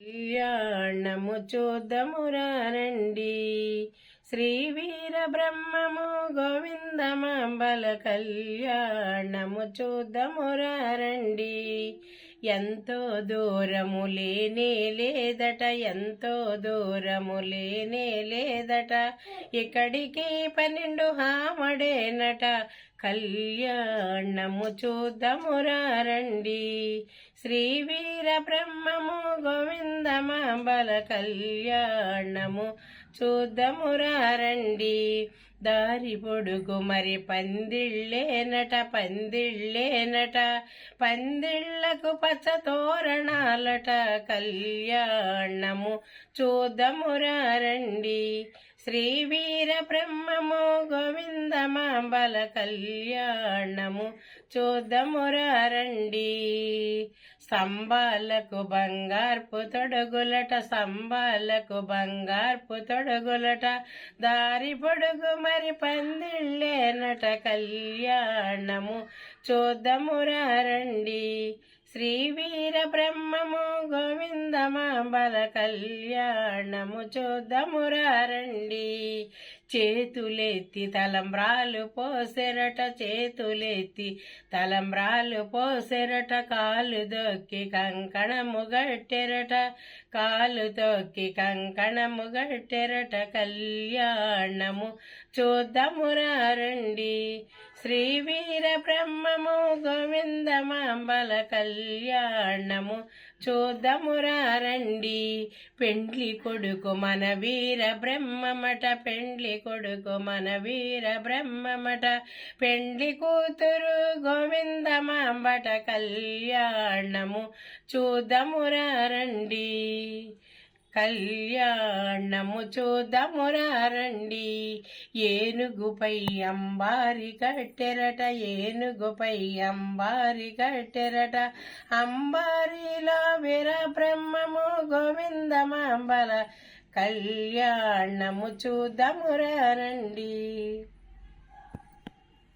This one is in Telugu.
కళ్యాణము చూద్దామురారండి. శ్రీ వీర బ్రహ్మము గోవిందమాంబల కళ్యాణము చూద్దామురారండి. ఎంతో దూరము లేనే లేదట, ఎంతో దూరము లేనే లేదట, ఇక్కడికి 12 హామడేనట. కళ్యాణము చూద్దామురారండి. శ్రీ వీర బ్రహ్మము గోవిందమాంబల కళ్యాణము చూద్దామురారండి. దారి పొడుగు మరి పందిళ్ళేనట, పందిళ్ళేనట, పందిళ్లకు పచ్చ తోరణాలట. కళ్యాణము చూద్దామురారండి. శ్రీ వీర బ్రహ్మము గోవిందమాంబల కళ్యాణము చూద్దామురారండి. స్తంభాలకు బంగార్పు తొడుగులట, స్తంభాలకు బంగార్పు తొడుగులట, దారి పొడుగు మరి పందిళ్ళేనట. కళ్యాణము చూద్దామురారండి. శ్రీ వీర బ్రహ్మము గోవిందమాంబల కళ్యాణము చూద్దామురారండి. చేతులెత్తి తలంబ్రాలు పోసెరట, చేతులెత్తి తలంబ్రాలు పోసెరట, కాలు దొక్కి కంకణము గట్టెరట, కాలు తొక్కి కంకణము గట్టెరట. కళ్యాణము చూద్దామురారండి. శ్రీ వీర బ్రహ్మము గోవిందమాంబల కళ్యాణము చూద్దామురారండి. పెండ్లి కొడుకు మన వీర బ్రహ్మమట, పెండ్లి కొడుకు మన వీర బ్రహ్మమట, పెండ్లి కూతురు గోవిందమాంబట. కళ్యాణము చూద్దామురారండి. కళ్యాణము చూద్దామురారండి. ఏనుగుపై అంబారి కట్టెరట, ఏనుగుపై అంబారి కట్టెరట, అంబారిలో వీర బ్రహ్మము గోవిందమాంబల కళ్యాణము చూద్దామురారండి.